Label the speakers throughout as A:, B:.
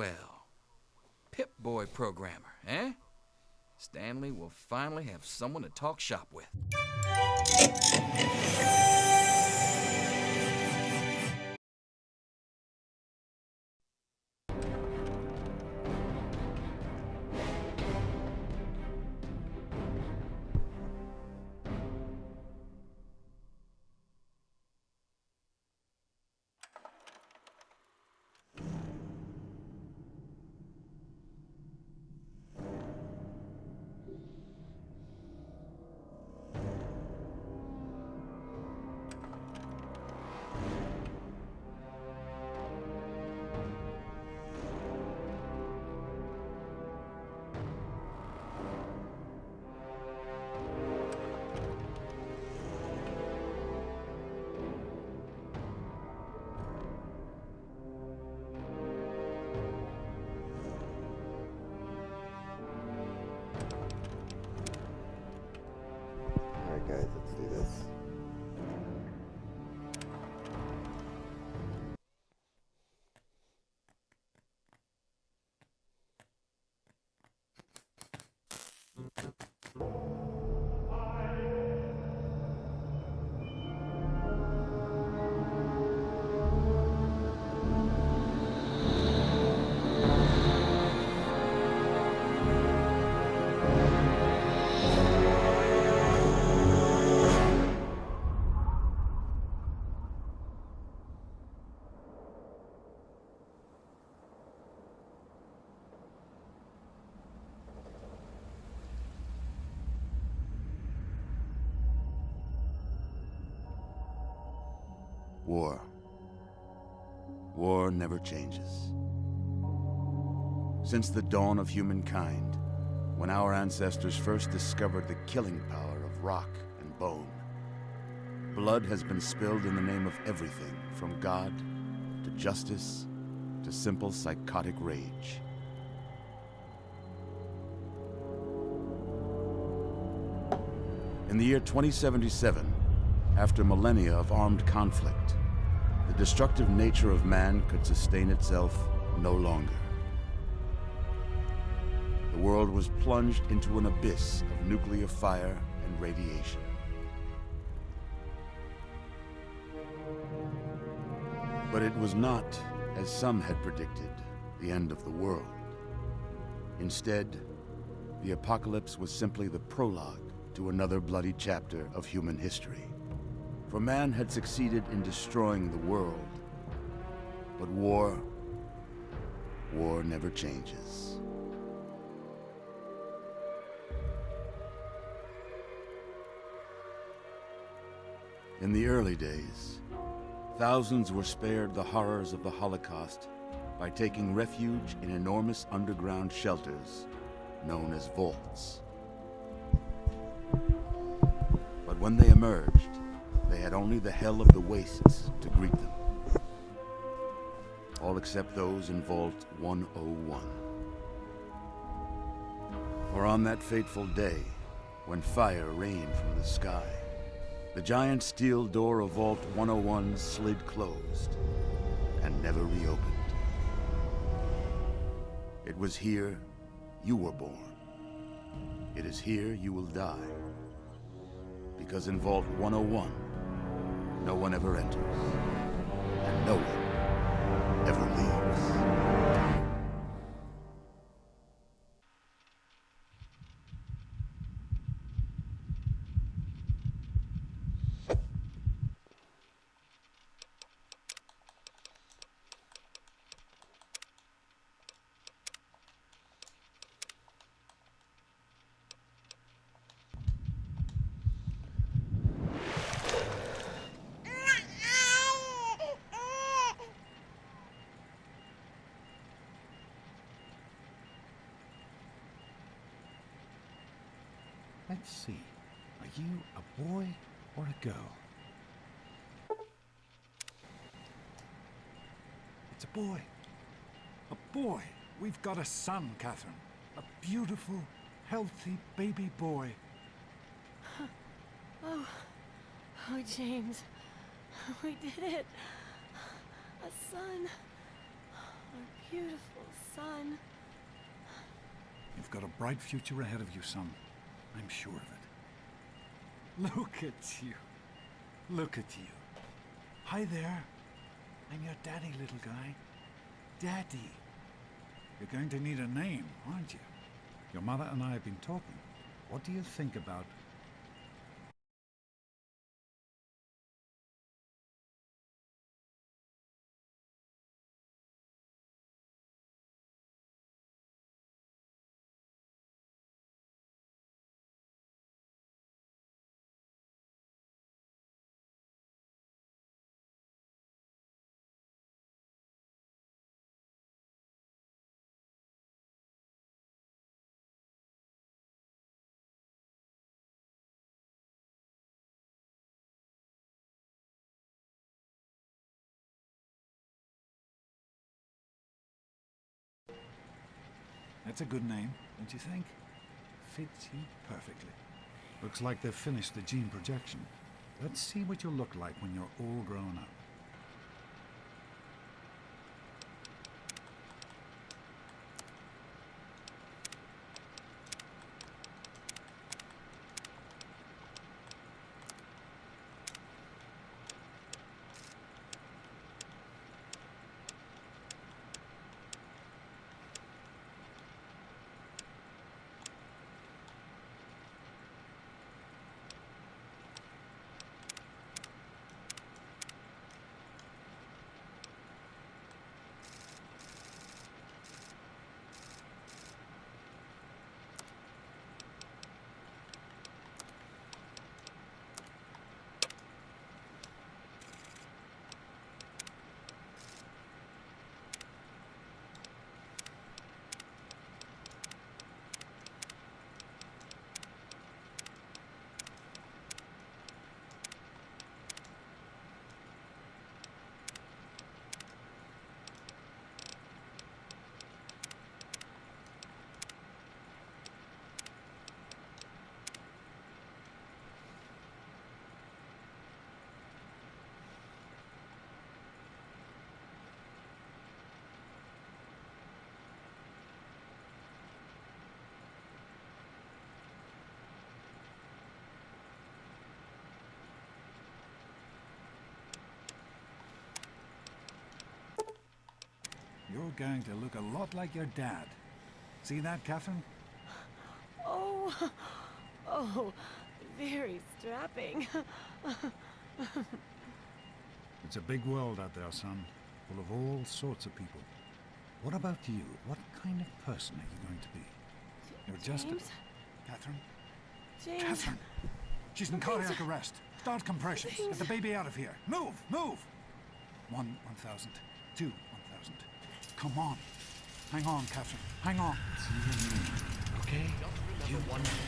A: Swell. Pip-Boy programmer, eh? Stanley will finally have someone to talk shop with.
B: Alright guys, let's do this.
C: War. War never changes. Since the dawn of humankind, when our ancestors first discovered the killing power of rock and bone, blood has been spilled in the name of everything from God to justice to simple psychotic rage. In the year 2077, after millennia of armed conflict, the destructive nature of man could sustain itself no longer. The world was plunged into an abyss of nuclear fire and radiation. But it was not, as some had predicted, the end of the world. Instead, the apocalypse was simply the prologue to another bloody chapter of human history. For man had succeeded in destroying the world. But war never changes. In the early days, thousands were spared the horrors of the Holocaust by taking refuge in enormous underground shelters known as vaults. But when they emerged, they had only the hell of the wastes to greet them. All except those in Vault 101. For on that fateful day, when fire rained from the sky, the giant steel door of Vault 101 slid closed and never reopened. It was here you were born. It is here you will die. Because in Vault 101, no one ever enters, and no one ever leaves.
D: Let's see. Are you a boy or a girl? It's a boy. A boy. We've got a son, Catherine. A beautiful, healthy baby boy.
E: Oh, James. We did it. A son. Our beautiful son.
D: You've got a bright future ahead of you, son. I'm sure of it. Look at you. Look at you. Hi there. I'm your daddy, little guy. Daddy. You're going to need a name, aren't you? Your mother and I have been talking. What do you think about... That's a good name, don't you think? Fits you perfectly. Looks like they've finished the gene projection. Let's see what you'll look like when you're all grown up. You're going to look a lot like your dad. See that, Catherine?
E: Oh, oh, very strapping.
D: It's a big world out there, son, full of all sorts of people. What about you? What kind of person are you going to be? You're just
E: James?
D: Catherine?
E: James.
D: Catherine! She's in cardiac arrest. Start compressions. Get the baby out of here. Move! Move! 1,000. 2, 1,000. Come on. Hang on, Catherine. Hang on.
B: Okay?
F: Just remember one thing.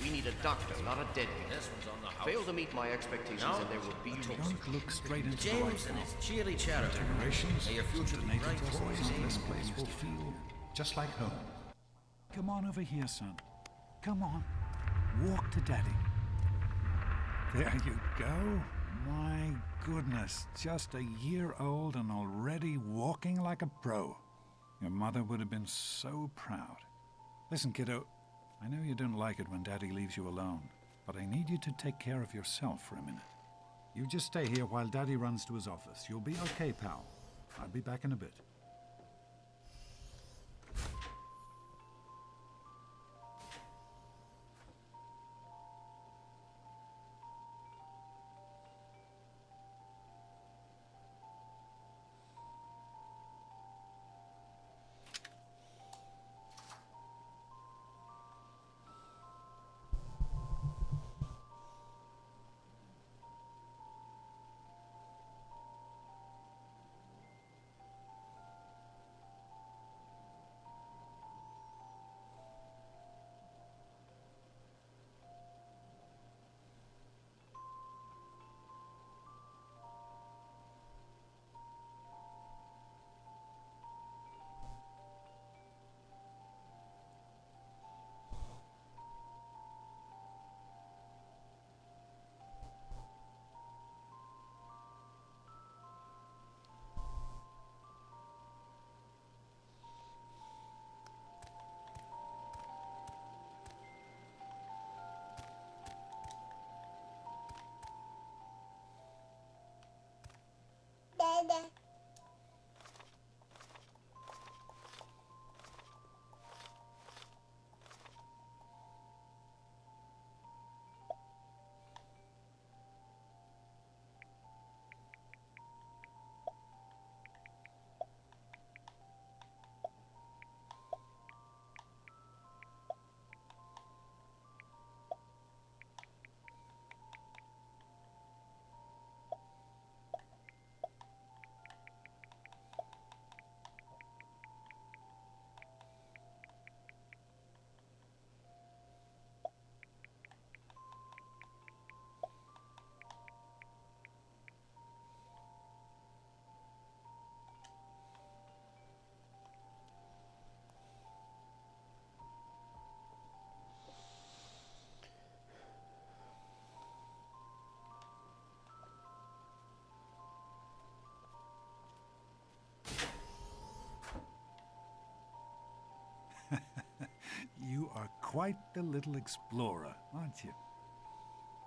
F: We need a doctor, not a deadbeat.
B: This one's on the house.
F: Fail to meet my expectations and there will be no...
D: Don't look straight into the
B: James
D: light
B: and
D: now.
B: his cheery chatter.
D: Generations
B: May your future be
D: native
B: bright
D: to us,
B: for his
D: this
B: name.
D: place will feel just like home. Come on over here, son. Come on. Walk to Daddy. There you go. My goodness, just a year old and already walking like a pro. Your mother would have been so proud. Listen, kiddo, I know you don't like it when Daddy leaves you alone, but I need you to take care of yourself for a minute. You just stay here while Daddy runs to his office. You'll be okay, pal. I'll be back in a bit. quite the little explorer, aren't you?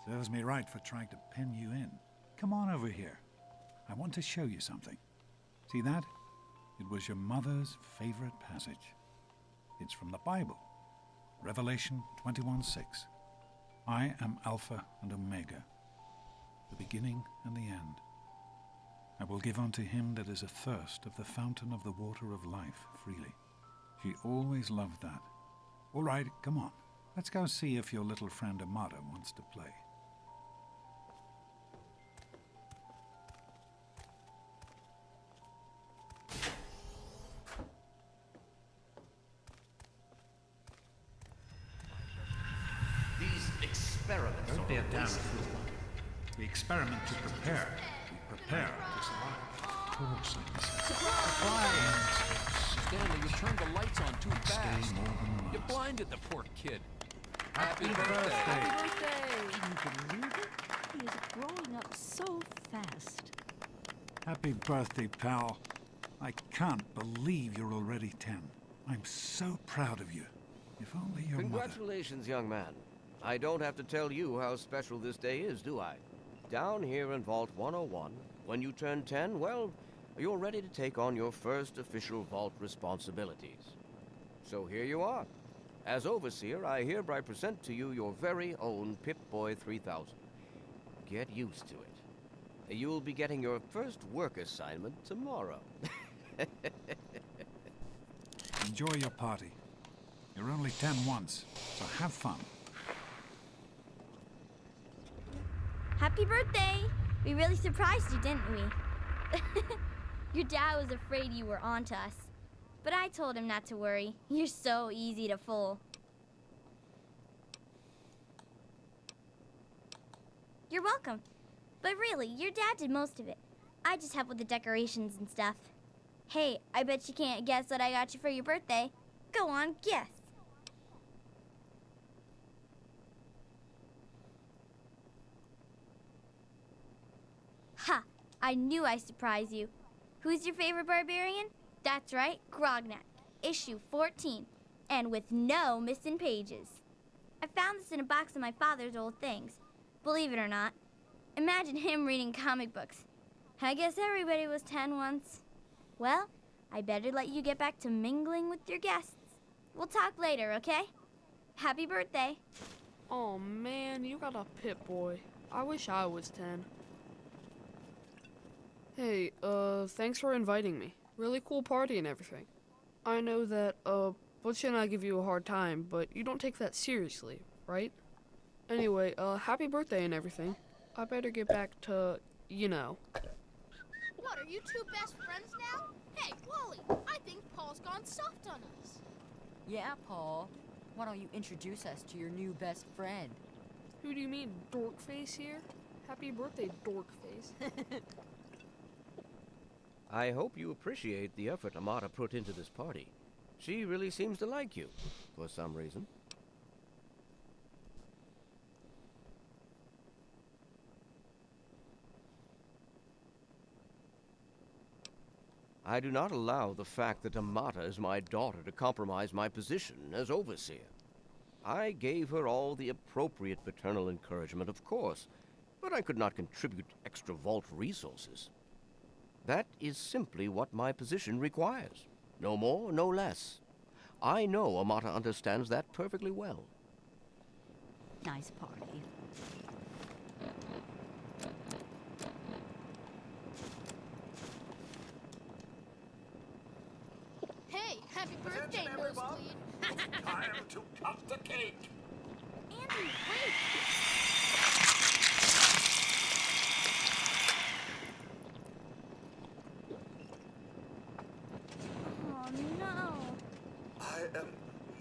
D: Serves me right for trying to pen you in. Come on over here. I want to show you something. See that? It was your mother's favorite passage. It's from the Bible. Revelation 21:6. I am Alpha and Omega, the beginning and the end. I will give unto him that is athirst of the fountain of the water of life freely. She always loved that. All right, come on. Let's go see if your little friend Amata wants to play.
F: These experiments
D: Don't
F: are
D: bear
F: a
D: down.
F: waste of
D: We experiment to prepare. We prepare to survive. Of course,
A: Stanley, you turned the lights on too
D: Stay
A: fast.
D: more than
A: You
D: once.
A: blinded the poor kid.
D: Happy birthday.
G: Can you believe it? He is growing up so fast.
D: Happy birthday, pal. I can't believe you're already 10. I'm so proud of you. If only your mother...
F: Congratulations, young man. I don't have to tell you how special this day is, do I? Down here in Vault 101, when you turn 10, well, you're ready to take on your first official Vault responsibilities. So here you are. As Overseer, I hereby present to you your very own Pip-Boy 3000. Get used to it. You'll be getting your first work assignment tomorrow.
D: Enjoy your party. You're only 10 once, so have fun.
H: Happy birthday! We really surprised you, didn't we? Your dad was afraid you were onto us. But I told him not to worry. You're so easy to fool. You're welcome. But really, your dad did most of it. I just helped with the decorations and stuff. Hey, I bet you can't guess what I got you for your birthday. Go on, guess. Ha! I knew I'd surprise you. Who's your favorite barbarian? That's right, Grognak, issue 14, and with no missing pages. I found this in a box of my father's old things. Believe it or not, imagine him reading comic books. I guess everybody was 10 once. Well, I better let you get back to mingling with your guests. We'll talk later, okay? Happy birthday.
I: Oh man, you got a Pip-Boy. I wish I was 10. Hey, thanks for inviting me. Really cool party and everything. I know that, Butch and I give you a hard time, but you don't take that seriously, right? Anyway, happy birthday and everything. I better get back to, you know.
J: What, are you two best friends now? Hey, Wally, I think Paul's gone soft on us.
G: Yeah, Paul. Why don't you introduce us to your new best friend?
I: Who do you mean, Dorkface here? Happy birthday, Dorkface.
F: I hope you appreciate the effort Amata put into this party. She really seems to like you, for some reason. I do not allow the fact that Amata is my daughter to compromise my position as overseer. I gave her all the appropriate paternal encouragement, of course, but I could not contribute extra vault resources. That is simply what my position requires. No more, no less. I know Amata understands that perfectly well.
G: Nice party.
J: Hey, happy birthday, Nosebleed.
B: Time to cut the cake.
J: Andy, wait.
H: Oh, no.
B: I am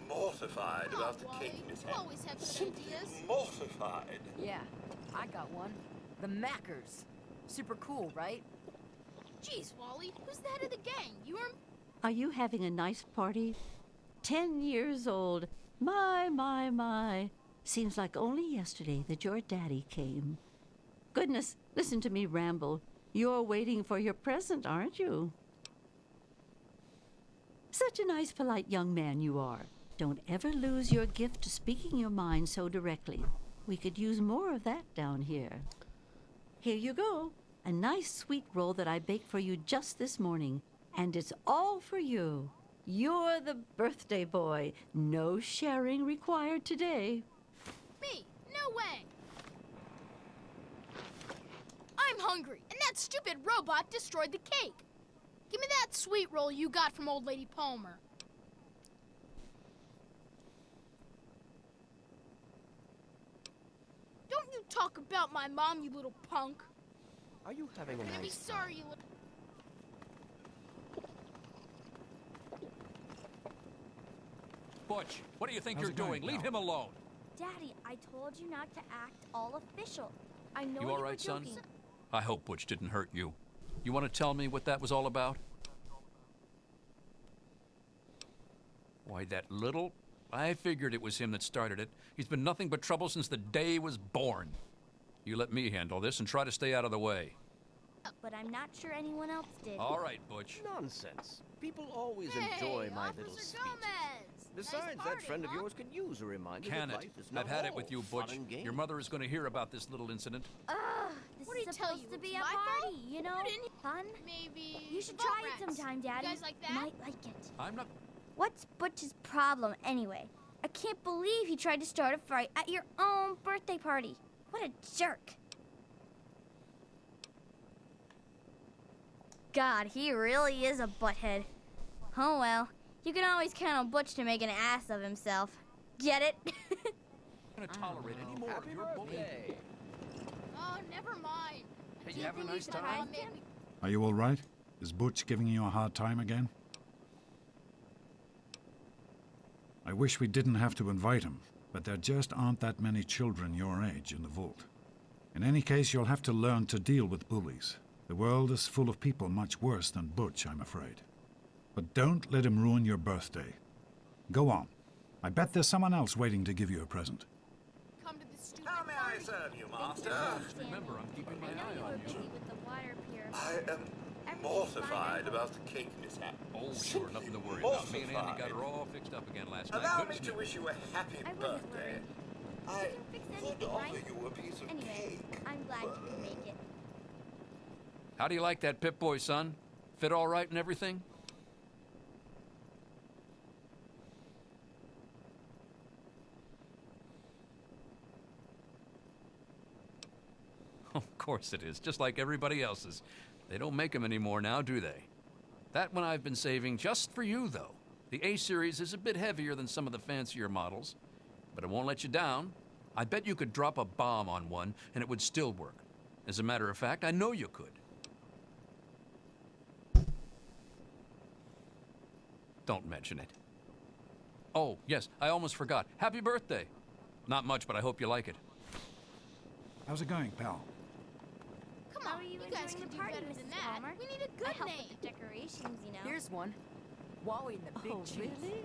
B: mortified about the
J: Wally,
B: cake
J: you
B: mishap.
J: always have good
B: Simply
J: ideas.
B: mortified.
G: Yeah, I got one. The Mackers. Super cool, right?
J: Jeez, Wally, who's the head of the gang? You or...
K: Are you having a nice party? 10 years old. My. Seems like only yesterday that your daddy came. Goodness, listen to me ramble. You're waiting for your present, aren't you? Such a nice, polite young man you are. Don't ever lose your gift to speaking your mind so directly. We could use more of that down here. Here you go. A nice sweet roll that I baked for you just this morning. And it's all for you. You're the birthday boy. No sharing required today.
J: Me? No way. I'm hungry, and that stupid robot destroyed the cake. Give me that sweet roll you got from Old Lady Palmer. Don't you talk about my mom, you little punk.
F: Are you having a
J: You're gonna be
F: nice
J: sorry, you little...
L: Butch, what do you think
D: How's
L: you're
D: it going,
L: doing? Leave
D: pal?
L: him alone.
H: Daddy, I told you not to act all official. I know
L: You
H: you
L: all
H: were
L: right, son?
H: joking.
L: I hope Butch didn't hurt you. You want to tell me what that was all about? Why, that little... I figured it was him that started it. He's been nothing but trouble since the day he was born. You let me handle this and try to stay out of the way.
H: But I'm not sure anyone else did.
L: All right, Butch.
F: Nonsense. People always
J: Hey,
F: enjoy my
J: Officer
F: little speeches.
J: Gomez!
F: Besides,
J: Nice
F: that
J: party,
F: friend of
J: huh?
F: yours could use a reminder
L: Can
F: that
L: it?
F: life is not
L: I've had it
F: all
L: with you,
F: fun
L: Butch.
F: and games.
L: Your mother is going to hear about this little incident.
H: Ugh, this
J: What did
H: is
J: he tell
H: supposed
J: you?
H: to be
J: It's
H: a
J: my fault?
H: party, you know?
J: You didn't-
H: Fun.
J: Maybe...
H: You should
J: boat
H: try it
J: rats.
H: sometime, Daddy.
J: You guys like that?
H: You might like it.
L: I'm not...
H: What's Butch's problem, anyway? I can't believe he tried to start a fight at your own birthday party. What a jerk. God, he really is a butthead. Oh well, you can always count on Butch to make an ass of himself. Get it?
L: going to tolerate any more
F: Happy
L: of your bullying.
F: birthday.
J: Oh, never mind.
L: Hey,
J: I
L: you having a
J: believe
L: nice
J: that
L: time?
J: Mom made me-
D: Are you all right? Is Butch giving you a hard time again? I wish we didn't have to invite him, but there just aren't that many children your age in the vault. In any case, you'll have to learn to deal with bullies. The world is full of people much worse than Butch, I'm afraid. But don't let him ruin your birthday. Go on. I bet there's someone else waiting to give you a present.
J: Come to this stupid
B: How may I
J: party.
B: serve you, Master?
L: Remember, I'm keeping my
H: I know
L: eye
H: you
L: on
H: were
L: you.
H: busy with the water pier.
B: I am mortified about the cake mishap.
L: Oh, sure, nothing to worry about. Me and Andy got her all fixed up again last night.
B: Allow
L: Good
B: me
L: as
B: to
L: new.
B: wish you a happy
H: I wasn't
B: birthday.
H: worried.
B: I
H: You can fix
B: could
H: anything,
B: offer
H: right?
B: you a piece of
H: Anyway,
B: cake.
H: I'm glad you could make it.
L: How do you like that Pip-Boy, son? Fit all right and everything? Of course it is, just like everybody else's. They don't make them anymore now, do they? That one I've been saving just for you, though. The A-Series is a bit heavier than some of the fancier models, but it won't let you down. I bet you could drop a bomb on one and it would still work. As a matter of fact, I know you could. Don't mention it. Oh, yes, I almost forgot. Happy birthday. Not much, but I hope you like it.
D: How's it going, pal?
J: Come
H: How
J: on,
H: are you
J: guys
H: enjoying
J: can
H: the
J: do
H: party,
J: better
H: Mrs.
J: than that.
H: Palmer?
J: We need a
H: I
J: good
H: help
J: name.
H: with the decorations, you know.
M: Here's one. Wally and the Big
K: Oh,
M: Cheese.
K: really?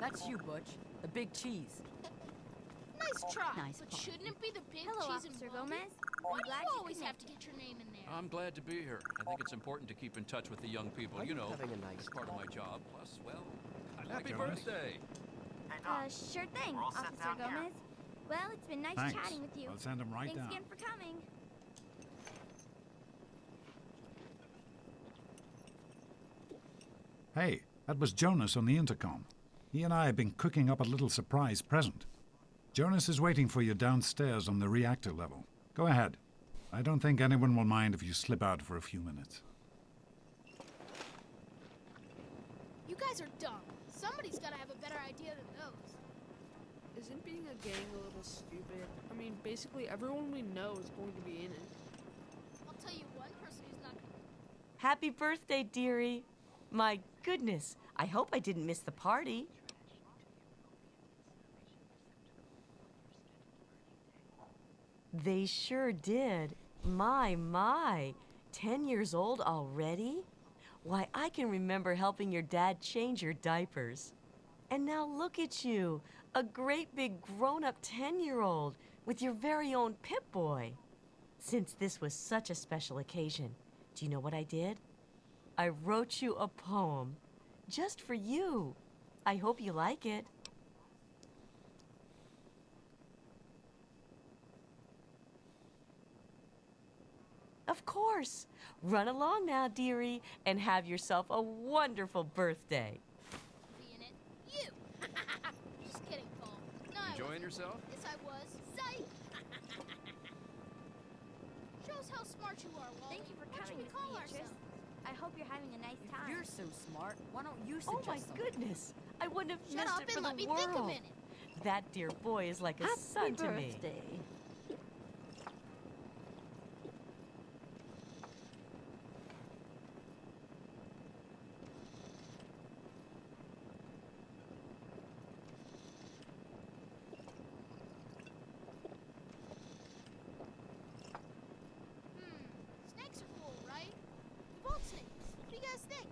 M: That's you, Butch. The Big Cheese.
J: Nice try.
K: Nice
J: but
K: party.
J: shouldn't it be the big
H: Hello,
J: cheese
H: Officer
J: and Wally?
H: Gomez.
J: Why
H: I'm
J: do
H: glad
J: you
H: you
J: always
H: could
J: have
H: make
J: to
H: it.
J: get your name in there?
L: I'm glad to be here. I think it's important to keep in touch with the young people.
F: Are
L: You
F: you
L: know,
F: having a nice
L: it's part of my
F: time?
L: job. Plus, well, happy
D: Jonas.
L: birthday.
H: Sure thing, Officer Gomez. Well, it's been nice
D: Thanks.
H: chatting with you.
D: I'll send him right
H: Thanks
D: down.
H: again for coming.
D: Hey, that was Jonas on the intercom. He and I have been cooking up a little surprise present. Jonas is waiting for you downstairs on the reactor level. Go ahead. I don't think anyone will mind if you slip out for a few minutes.
J: You guys are dumb. Somebody's gotta have a better idea than those.
I: Isn't being a gang a little stupid? I mean, basically everyone we know is going to be in it.
J: I'll tell you one person who's not.
M: Happy birthday, dearie. My goodness, I hope I didn't miss the party. They sure did. My. 10 years old already? Why, I can remember helping your dad change your diapers. And now look at you, a great big grown-up 10-year-old with your very own Pip-Boy. Since this was such a special occasion, do you know what I did? I wrote you a poem just for you. I hope you like it. course. Run along now, dearie, and have yourself a wonderful birthday.
J: Being it. You! Just kidding, Paul. No, I
L: Enjoying
J: wasn't.
L: yourself?
J: Yes, I was. Psych! Shows how smart you are, Wally.
H: Thank you for
J: What should
H: coming,
J: we
H: Miss
J: call
H: Beatrice.
J: ourselves?
H: I hope you're having a nice time.
N: You're so smart. Why don't you
M: Oh
N: suggest
M: my
N: something?
M: goodness. I wouldn't have
J: Shut
M: missed
J: up
M: it for
J: and let
M: the
J: me think a
M: world.
J: minute.
M: That dear boy is like a
K: Happy
M: son to me.
K: birthday.
J: Snakes are cool, right? Vault snakes. What do you guys think?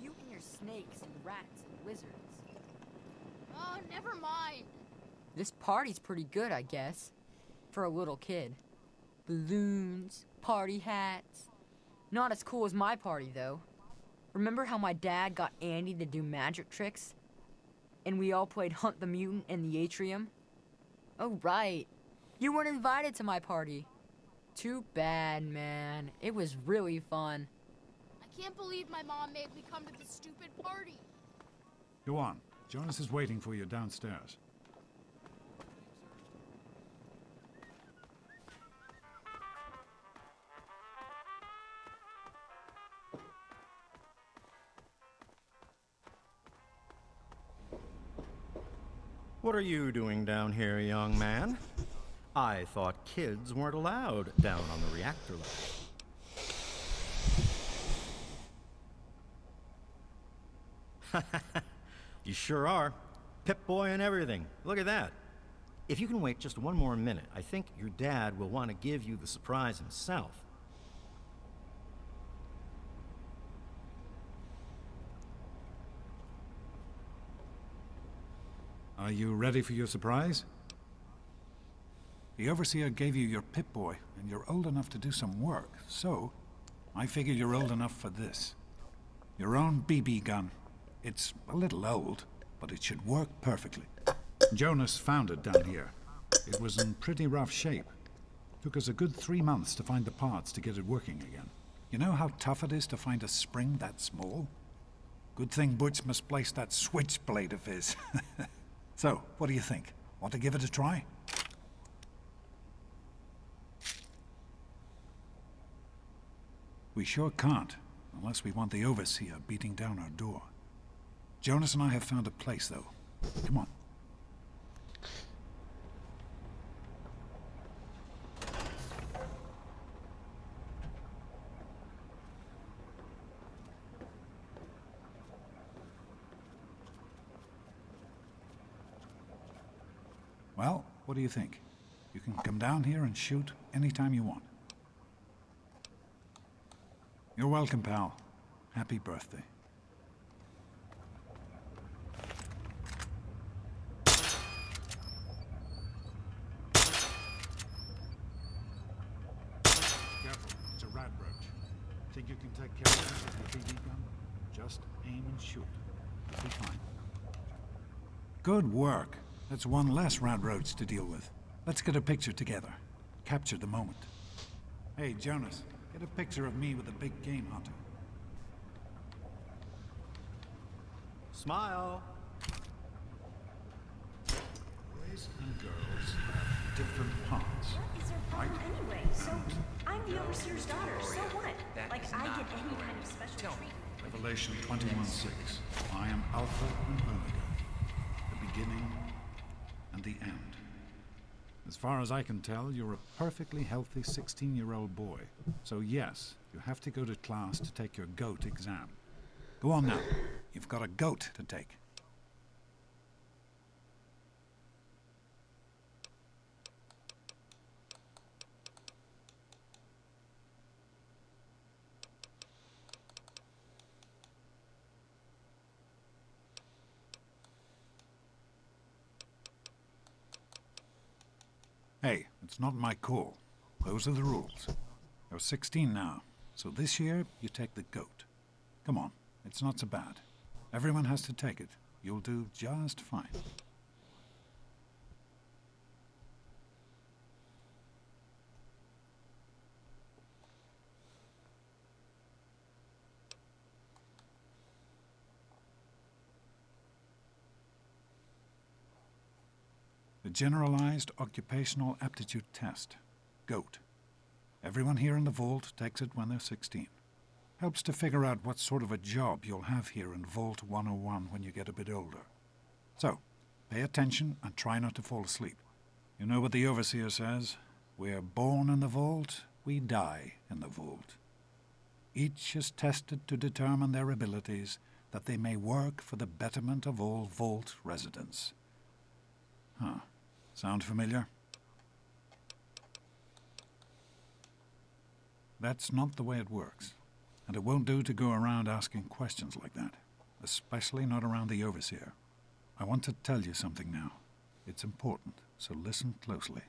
N: You and your snakes and rats and wizards.
J: Oh, never mind.
N: This party's pretty good, I guess. For a little kid. Balloons, party hats. Not as cool as my party, though. Remember how my dad got Andy to do magic tricks? And we all played Hunt the Mutant in the atrium? Oh, right. You weren't invited to my party. Too bad, man. It was really fun.
J: I can't believe my mom made me come to this stupid party.
D: Go on. Jonas is waiting for you downstairs.
O: What are you doing down here, young man? I thought kids weren't allowed down on the reactor level. You sure are. Pip-Boy and everything. Look at that. If you can wait just one more minute, I think your dad will want to give you the surprise himself.
D: Are you ready for your surprise? The Overseer gave you your Pip-Boy, and you're old enough to do some work, so I figure you're old enough for this. Your own BB gun. It's a little old, but it should work perfectly. Jonas found it down here. It was in pretty rough shape. Took us a good 3 months to find the parts to get it working again. You know how tough it is to find a spring that small? Good thing Butch misplaced that switchblade of his. So, what do you think? Want to give it a try? We sure can't, unless we want the Overseer beating down our door. Jonas and I have found a place, though. Come on. Well, what do you think? You can come down here and shoot anytime you want. You're welcome, pal. Happy birthday. Careful, it's a rat roach. Think you can take care of this with your BB gun? Just aim and shoot. You'll be fine. Good work. That's one less rat roach to deal with. Let's get a picture together. Capture the moment. Hey, Jonas, get a picture of me with a big game hunter.
O: Smile.
D: Boys and girls have different parts.
P: What is their problem anyway? So, I'm the Overseer's daughter, so what? Like, I get any kind of special treatment.
D: Revelation 21:6. I am Alpha and Omega, the beginning and the end. As far as I can tell, you're a perfectly healthy 16-year-old boy. So yes, you have to go to class to take your GOAT exam. Go on now. You've got a GOAT to take. Hey, it's not my call. Those are the rules. You're 16 now, so this year you take the GOAT. Come on, it's not so bad. Everyone has to take it. You'll do just fine. The Generalized Occupational Aptitude Test, GOAT. Everyone here in the vault takes it when they're 16. Helps to figure out what sort of a job you'll have here in Vault 101 when you get a bit older. So, pay attention and try not to fall asleep. You know what the Overseer says? We're born in the vault, we die in the vault. Each is tested to determine their abilities, that they may work for the betterment of all vault residents. Huh. Sound familiar? That's not the way it works, and it won't do to go around asking questions like that, especially not around the Overseer. I want to tell you something now. It's important, so listen closely.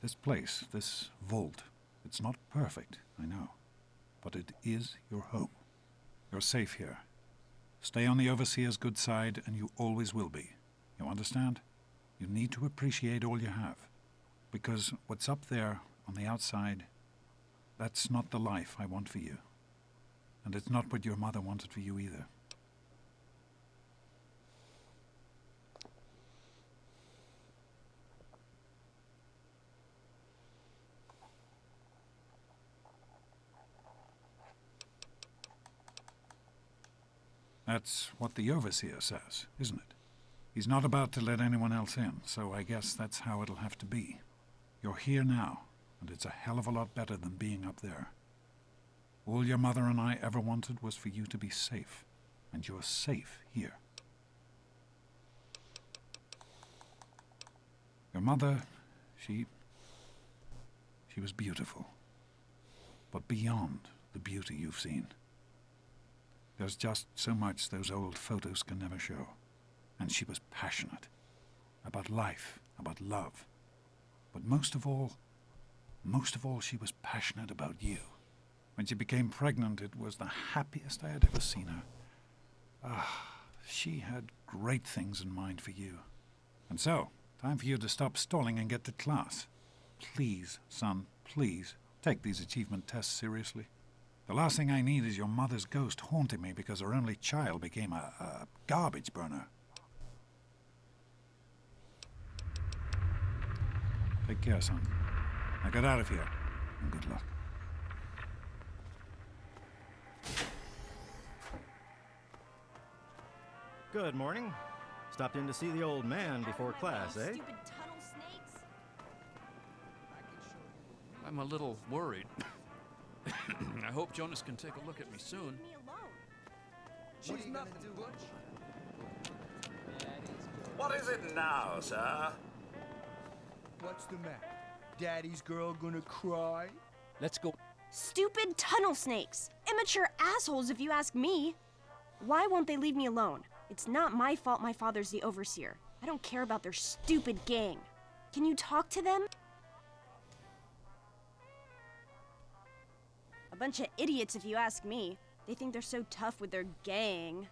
D: This place, this vault, it's not perfect, I know, but it is your home. You're safe here. Stay on the Overseer's good side, and you always will be. You understand? You need to appreciate all you have, because what's up there on the outside, that's not the life I want for you. And it's not what your mother wanted for you either. That's what the Overseer says, isn't it? He's not about to let anyone else in, so I guess that's how it'll have to be. You're here now, and it's a hell of a lot better than being up there. All your mother and I ever wanted was for you to be safe, and you're safe here. Your mother, she was beautiful, but beyond the beauty you've seen. There's just so much those old photos can never show. And she was passionate. About life, about love. But most of all, she was passionate about you. When she became pregnant, it was the happiest I had ever seen her. She had great things in mind for you. And so, time for you to stop stalling and get to class. Please, son, please, take these achievement tests seriously. The last thing I need is your mother's ghost haunting me because her only child became a garbage burner. Take care, son. Now get out of here, and good luck.
O: Good morning. Stopped in to see the old man before class, eh?
P: Stupid tunnel snakes.
L: I'm a little worried. I hope Jonas can take a look at me soon.
P: Leave me alone.
B: She's nothing, Butch. What is it now, sir?
Q: What's the matter? Daddy's girl gonna cry?
L: Let's go.
P: Stupid tunnel snakes. Immature assholes, if you ask me. Why won't they leave me alone? It's not my fault my father's the Overseer. I don't care about their stupid gang. Can you talk to them? A bunch of idiots, if you ask me. They think they're so tough with their gang.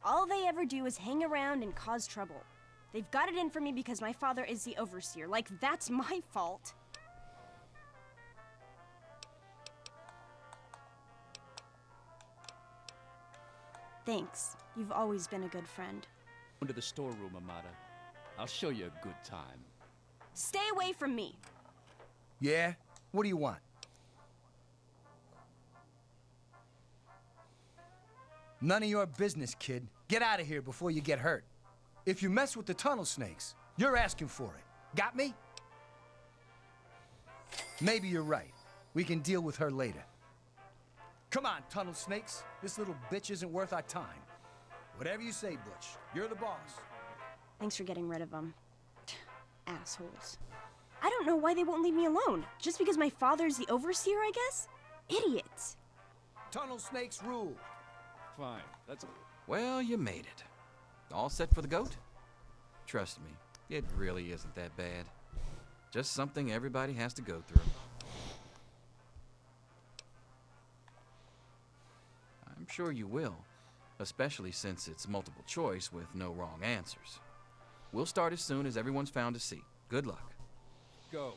P: All they ever do is hang around and cause trouble. They've got it in for me because my father is the Overseer. Like, that's my fault. Thanks. You've always been a good friend.
R: Into the storeroom, Amada. I'll show you a good time.
P: Stay away from me.
Q: Yeah? What do you want? None of your business, kid. Get out of here before you get hurt. If you mess with the tunnel snakes, you're asking for it. Got me? Maybe you're right. We can deal with her later. Come on, tunnel snakes. This little bitch isn't worth our time. Whatever you say, Butch. You're the boss.
P: Thanks for getting rid of them. Assholes. I don't know why they won't leave me alone. Just because my father's the Overseer, I guess? Idiots.
Q: Tunnel snakes rule.
R: Fine. That's...
A: Well, you made it. All set for the goat? Trust me, it really isn't that bad. Just something everybody has to go through. I'm sure you will, especially since it's multiple choice with no wrong answers. We'll start as soon as everyone's found a seat. Good luck.
R: Go.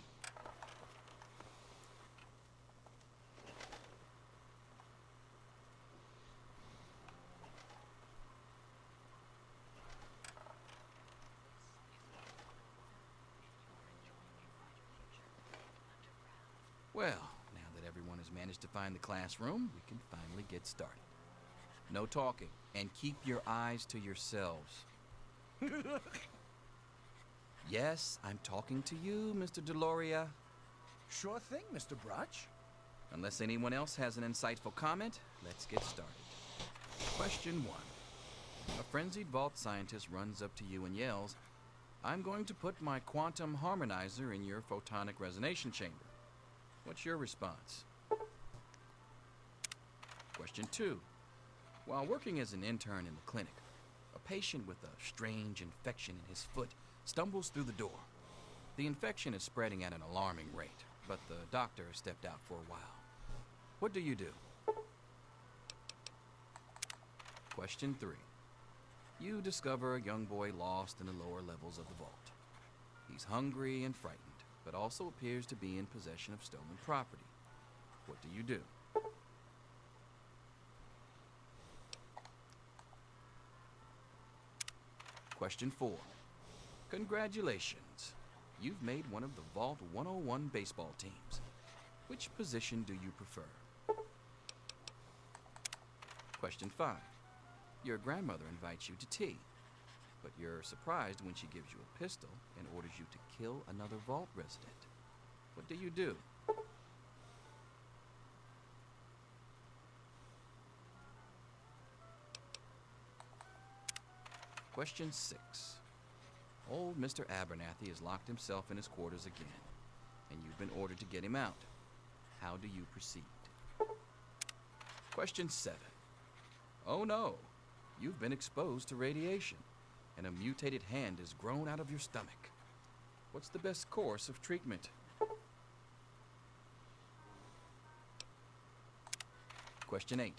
A: Well, now that everyone has managed to find the classroom, we can finally get started. No talking, and keep your eyes to yourselves. Yes, I'm talking to you, Mr. Deloria.
Q: Sure thing, Mr. Brotch.
A: Unless anyone else has an insightful comment, let's get started. Question 1. A frenzied vault scientist runs up to you and yells, "I'm going to put my quantum harmonizer in your photonic resonation chamber." What's your response? Question 2. While working as an intern in the clinic, a patient with a strange infection in his foot stumbles through the door. The infection is spreading at an alarming rate, but the doctor has stepped out for a while. What do you do? Question 3. You discover a young boy lost in the lower levels of the vault. He's hungry and frightened, but also appears to be in possession of stolen property. What do you do? Question 4. Congratulations. You've made one of the Vault 101 baseball teams. Which position do you prefer? Question 5. Your grandmother invites you to tea, but you're surprised when she gives you a pistol and orders you to kill another Vault resident. What do you do? Question 6. Old Mr. Abernathy has locked himself in his quarters again, and you've been ordered to get him out. How do you proceed? Question 7. Oh no, you've been exposed to radiation, and a mutated hand has grown out of your stomach. What's the best course of treatment? Question 8.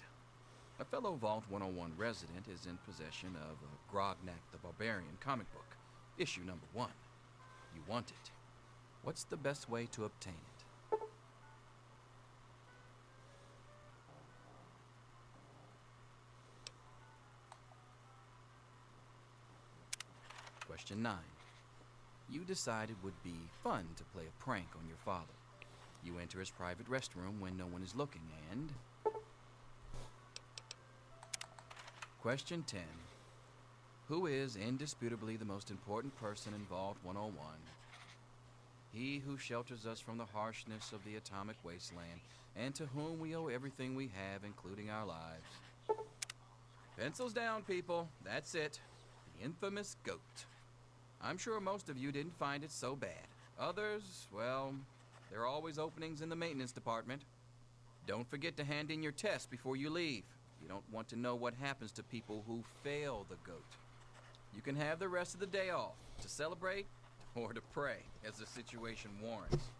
A: A fellow Vault 101 resident is in possession of a Grognak the Barbarian comic book, issue number 1. You want it. What's the best way to obtain it? Question 9. You decide it would be fun to play a prank on your father. You enter his private restroom when no one is looking, and... Question 10. Who is indisputably the most important person in Vault 101? He who shelters us from the harshness of the atomic wasteland, and to whom we owe everything we have, including our lives. Pencils down, people. That's it. The infamous goat. I'm sure most of you didn't find it so bad. Others, well, there are always openings in the maintenance department. Don't forget to hand in your test before you leave. You don't want to know what happens to people who fail the goat. You can have the rest of the day off to celebrate or to pray as the situation warrants.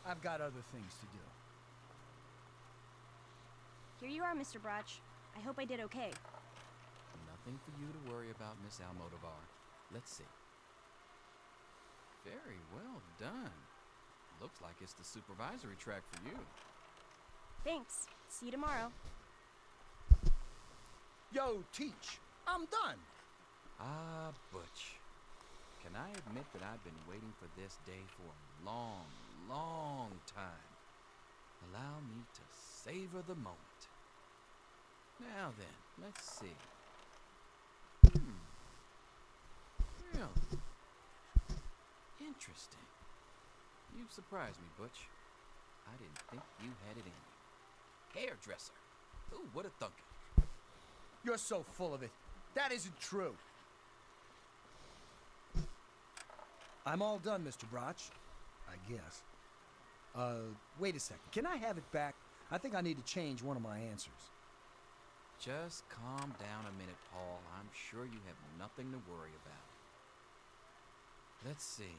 Q: I've got other things to do.
P: Here you are, Mr. Brotch. I hope I did okay.
A: Nothing for you to worry about, Miss Almodovar. Let's see. Very well done. Looks like it's the supervisory track for you.
P: Thanks. See you tomorrow.
Q: Yo, Teach, I'm done.
A: Ah, Butch. Can I admit that I've been waiting for this day for a long, long time? Allow me to savor the moment. Now then, let's see. Really? Interesting. You've surprised me, Butch. I didn't think you had it in you. Hairdresser. Who would have thunk it?
Q: You're so full of it. That isn't true. I'm all done, Mr. Brotch. I guess. Wait a second. Can I have it back? I think I need to change one of my answers.
A: Just calm down a minute, Paul. I'm sure you have nothing to worry about. Let's see.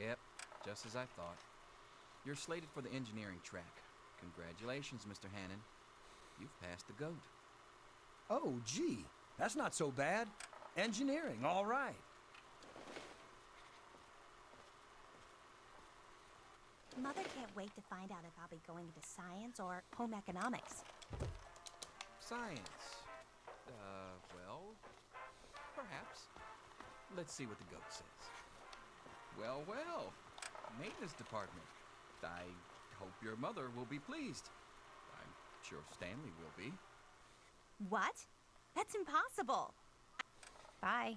A: Yep, just as I thought. You're slated for the engineering track. Congratulations, Mr. Hannon. You've passed the GOAT.
Q: Oh, gee. That's not so bad. Engineering, all right.
S: Mother can't wait to find out if I'll be going into science or home economics.
A: Science. Well, perhaps. Let's see what the goat says. Well, well. Maintenance department. I hope your mother will be pleased. I'm sure Stanley will be.
S: What? That's impossible. Bye.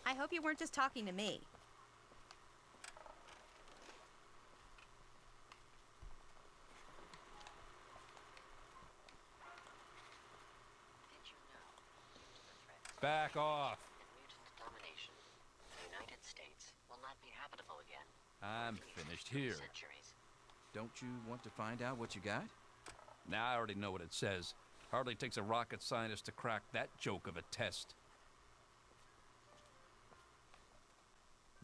S: I hope you weren't just talking to me.
L: Back off.
T: Mutant domination. The United States will not be habitable again.
L: I'm finished here.
T: Centuries.
A: Don't you want to find out what you got?
L: Now I already know what it says. Hardly takes a rocket scientist to crack that joke of a test.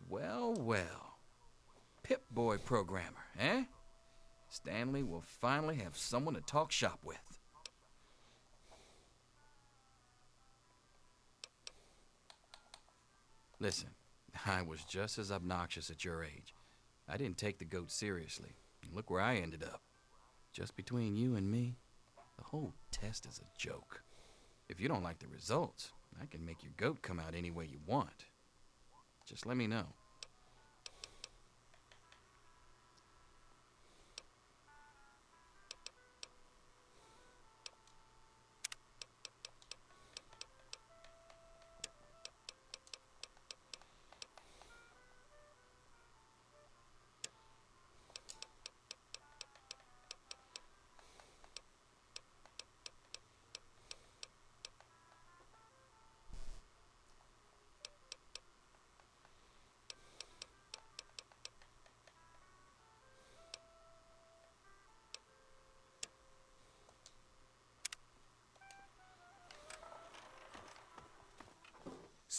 A: Well, well. Pip-Boy programmer, eh? Stanley will finally have someone to talk shop with. Listen, I was just as obnoxious at your age. I didn't take the goat seriously. Look where I ended up. Just between you and me, the whole test is a joke. If you don't like the results, I can make your goat come out any way you want. Just let me know.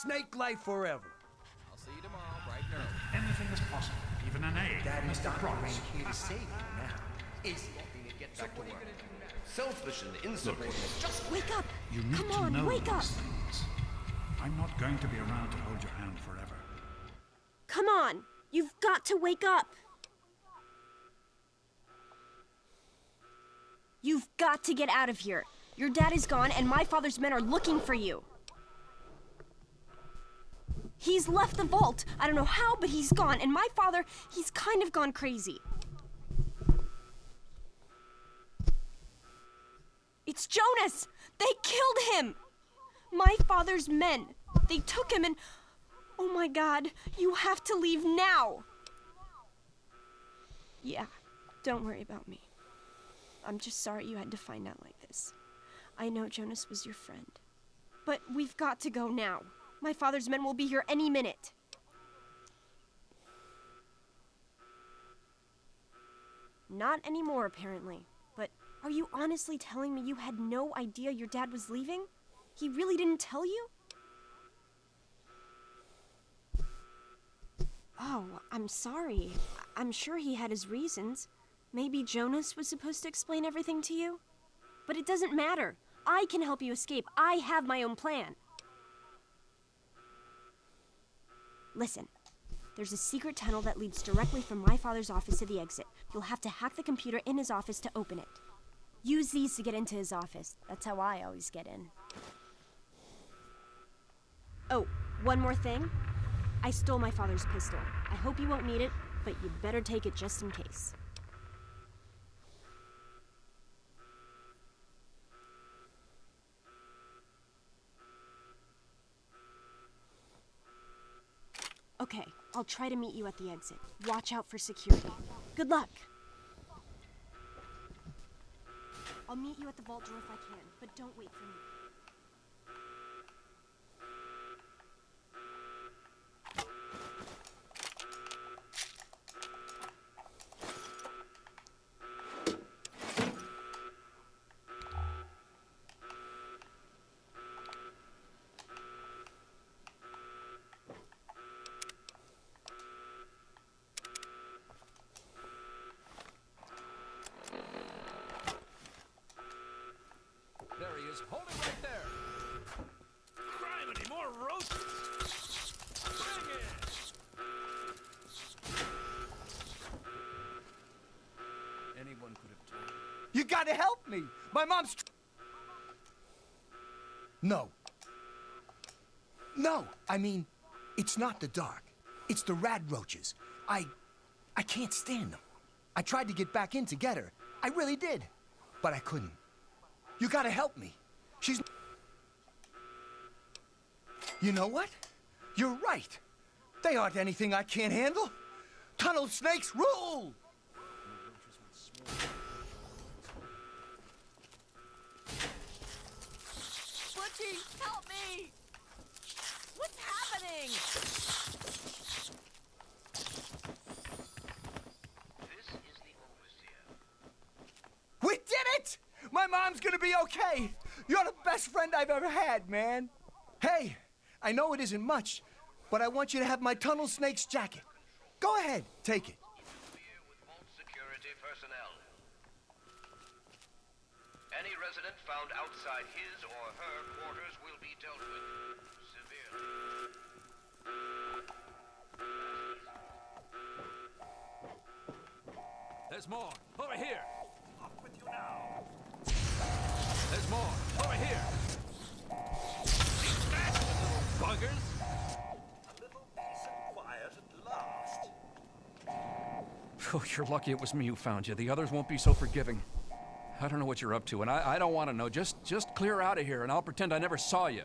Q: Snake life forever.
A: I'll see you tomorrow, bright and early.
D: Anything is possible, even an egg.
Q: Daddy's
D: Mr.
Q: doctor
D: Cross.
Q: ain't here to save you now. Is he?
F: Get back to work. Selfish and insubordinate. Just
S: Wake up!
D: You need
S: Come
D: to
S: on,
D: know
S: wake up!
D: these things. I'm not going to be around to hold your hand forever.
P: Come on! You've got to wake up! You've got to get out of here. Your dad is gone, and my father's men are looking for you. He's left the vault. I don't know how, but he's gone. And my father, he's kind of gone crazy. It's Jonas! They killed him! My father's men. They took him and... Oh my God, you have to leave now! Yeah, don't worry about me. I'm just sorry you had to find out like this. I know Jonas was your friend. But we've got to go now. My father's men will be here any minute. Not anymore, apparently. But are you honestly telling me you had no idea your dad was leaving? He really didn't tell you? Oh, I'm sorry. I'm sure he had his reasons. Maybe Jonas was supposed to explain everything to you? But it doesn't matter. I can help you escape. I have my own plan. Listen, there's a secret tunnel that leads directly from my father's office to the exit. You'll have to hack the computer in his office to open it. Use these to get into his office. That's how I always get in. Oh, one more thing. I stole my father's pistol. I hope you won't need it, but you'd better take it just in case. Okay, I'll try to meet you at the exit. Watch out for security. Good luck! I'll meet you at the vault door if I can, but don't wait for me.
Q: gotta help me. My mom's... No. No, I mean, it's not the dark. It's the radroaches. I can't stand them. I tried to get back in to get her. I really did. But I couldn't. You gotta help me. She's... You know what? You're right. They aren't anything I can't handle. Tunnel snakes rule!
M: Butchie, help me! What's happening?
Q: We did it! My mom's gonna be okay. You're the best friend I've ever had, man. Hey, I know it isn't much, but I want you to have my Tunnel Snakes jacket. Go ahead, take it.
F: Security personnel. Any resident found outside his or her quarters will be dealt with severely.
L: There's more. Over here.
B: Off with you now.
L: There's more. Over here. These bastard little buggers.
B: A little peace and quiet at last.
L: Oh, you're lucky it was me who found you. The others won't be so forgiving. I don't know what you're up to, and I don't want to know. Just clear out of here, and I'll pretend I never saw you.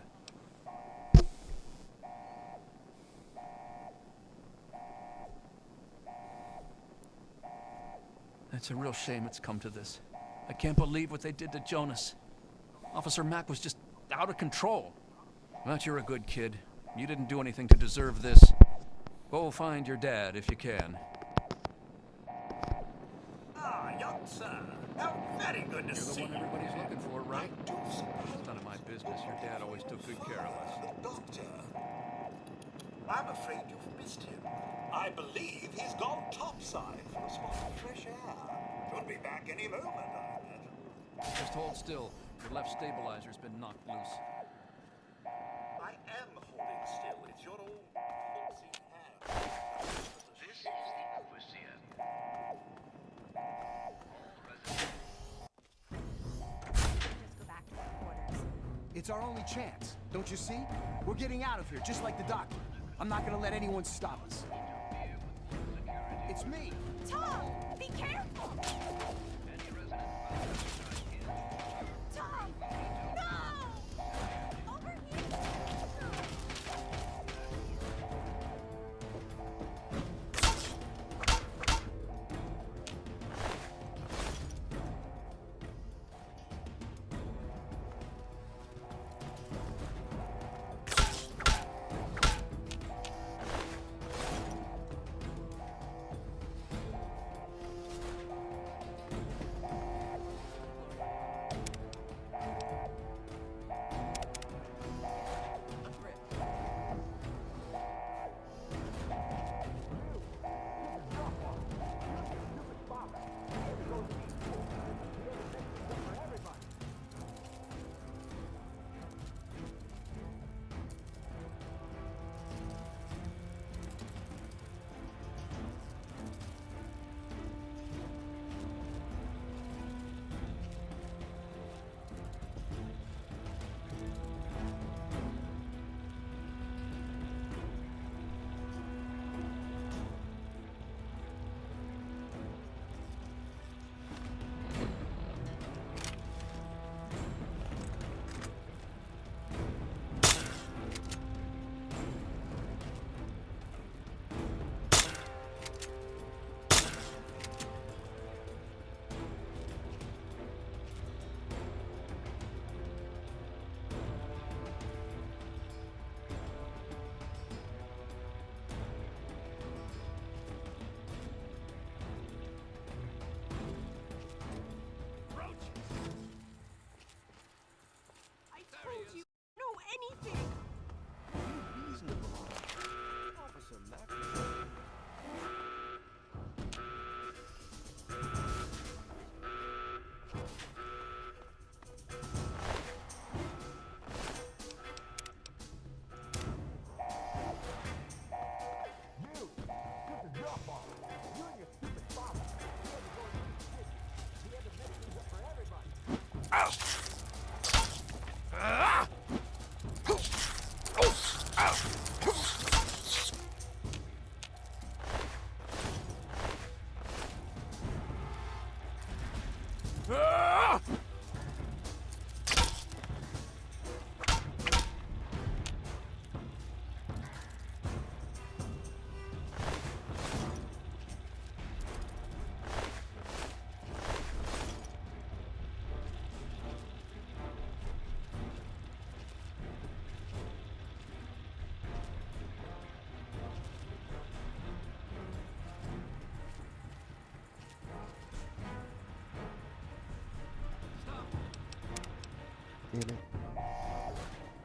L: It's a real shame it's come to this. I can't believe what they did to Jonas. Officer Mack was just out of control. But you're a good kid. You didn't do anything to deserve this. Go find your dad if you can.
B: Ah, young sir. How very good to see
L: You're the
B: you.
L: one everybody's looking for, right? It's none of my business. Your dad always took good care of us.
B: Doctor. I'm afraid you've missed him. I believe he's gone topside for a spot of fresh air. Should be back any moment, I imagine.
L: Just hold still. Your left stabilizer's been knocked loose.
B: I am holding still. It's your old palsy hand.
F: This is the overseer.
P: Just go back to our quarters.
Q: It's our only chance. Don't you see? We're getting out of here, just like the doctor. I'm not gonna let anyone stop us. It's me.
P: Tom, be careful! Tom, no! Over here!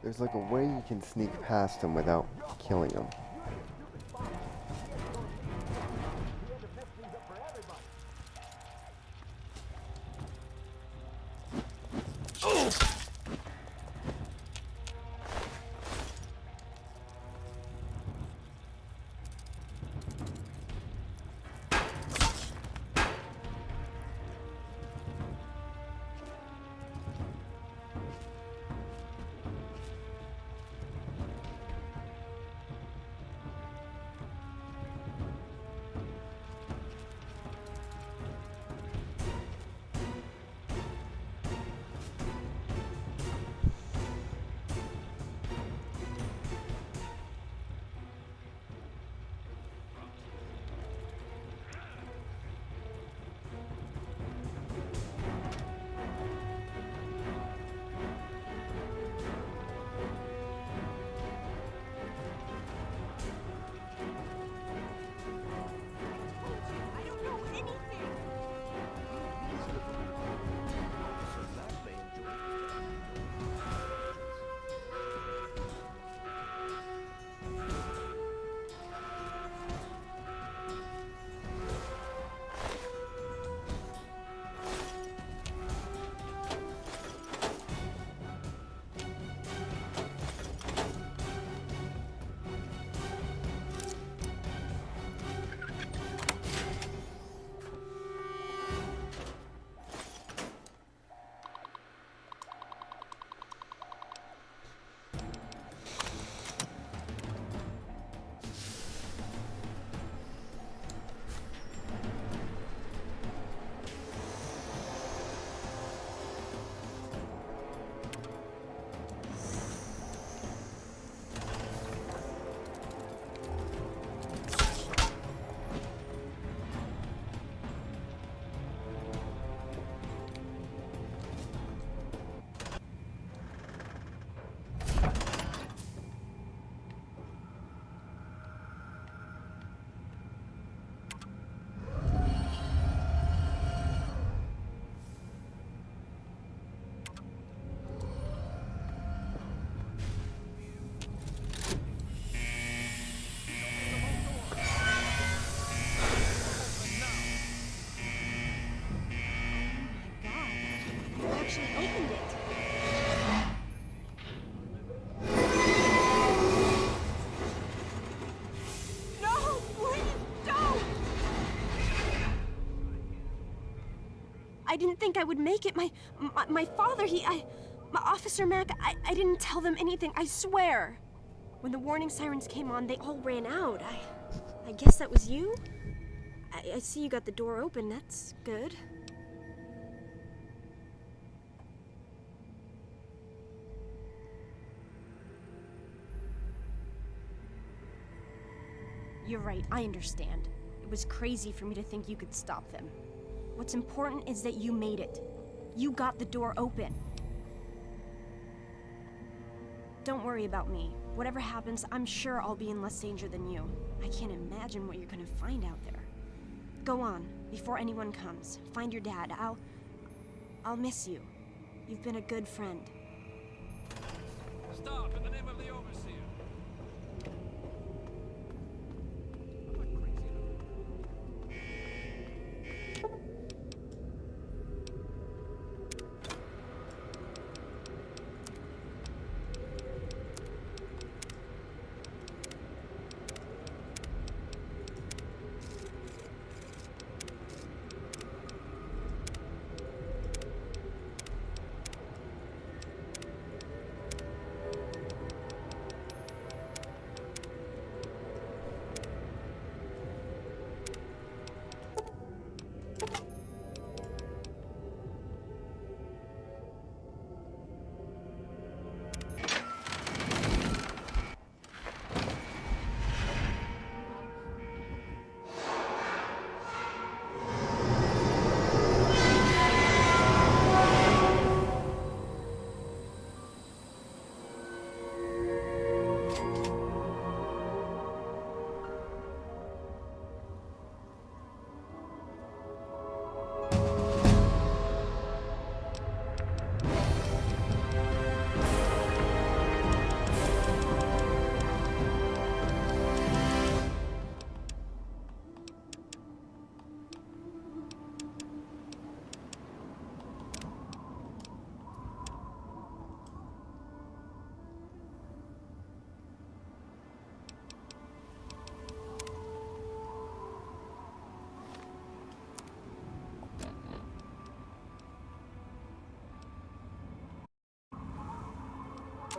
U: There's like a way you can sneak past him without killing him.
P: Opened it. No, please don't. I didn't think I would make it. My father, my Officer Mack, I didn't tell them anything, I swear. When the warning sirens came on, they all ran out. I guess that was you? I see you got the door open, that's good. You're right, I understand. It was crazy for me to think you could stop them. What's important is that you made it. You got the door open. Don't worry about me. Whatever happens, I'm sure I'll be in less danger than you. I can't imagine what you're gonna find out there. Go on, before anyone comes. Find your dad. I'll miss you. You've been a good friend.
L: Stop, in the name of the Overseer.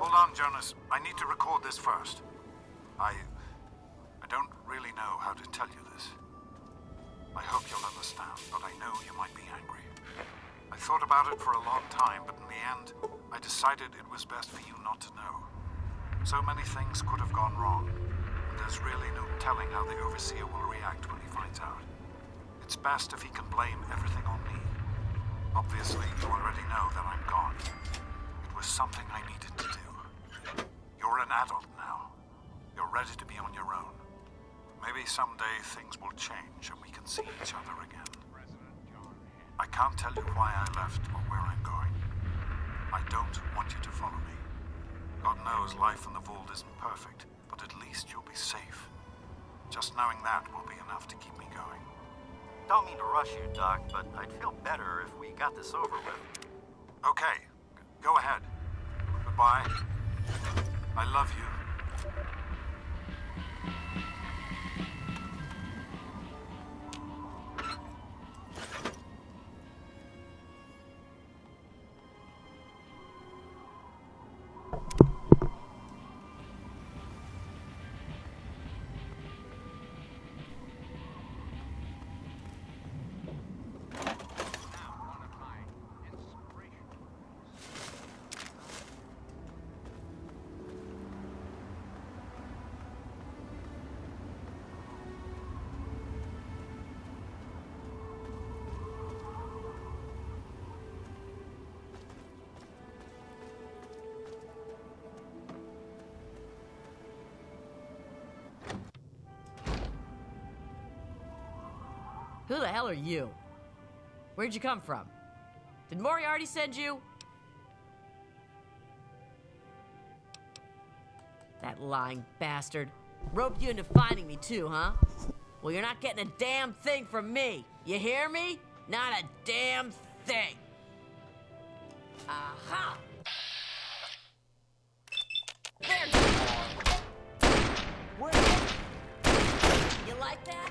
D: Hold on, Jonas. I need to record this first. I don't really know how to tell you this. I hope you'll understand, but I know you might be angry. I thought about it for a long time, but in the end, I decided it was best for you not to know. So many things could have gone wrong, and there's really no telling how the Overseer will react when he finds out. It's best if he can blame everything on me. Obviously, you already know that I'm gone. It was something I needed to do. You're an adult now. You're ready to be on your own. Maybe someday things will change and we can see each other again. I can't tell you why I left or where I'm going. I don't want you to follow me. God knows life in the vault isn't perfect, but at least you'll be safe. Just knowing that will be enough to keep me going.
O: Don't mean to rush you, Doc, but I'd feel better if we got this over with.
D: Okay, go ahead. Goodbye. I love you.
C: Who the hell are you? Where'd you come from? Did Moriarty send you? That lying bastard. Roped you into finding me too, huh? Well, you're not getting a damn thing from me. You hear me? Not a damn thing. Aha! There you are. Where? You like that?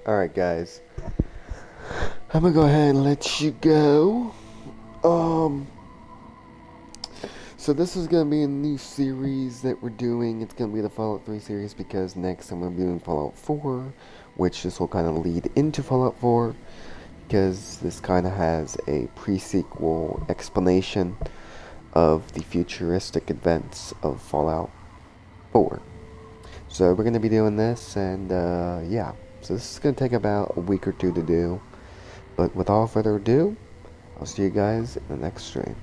U: Alright guys, I'm gonna go ahead and let you go. So this is gonna be a new series that we're doing. It's gonna be the Fallout 3 series because next I'm gonna be doing Fallout 4, which this will kind of lead into Fallout 4 because this kind of has a pre-sequel explanation of the futuristic events of Fallout 4. So we're gonna be doing this, and yeah. So this is going to take about a week or two to do. But with all further ado, I'll see you guys in the next stream.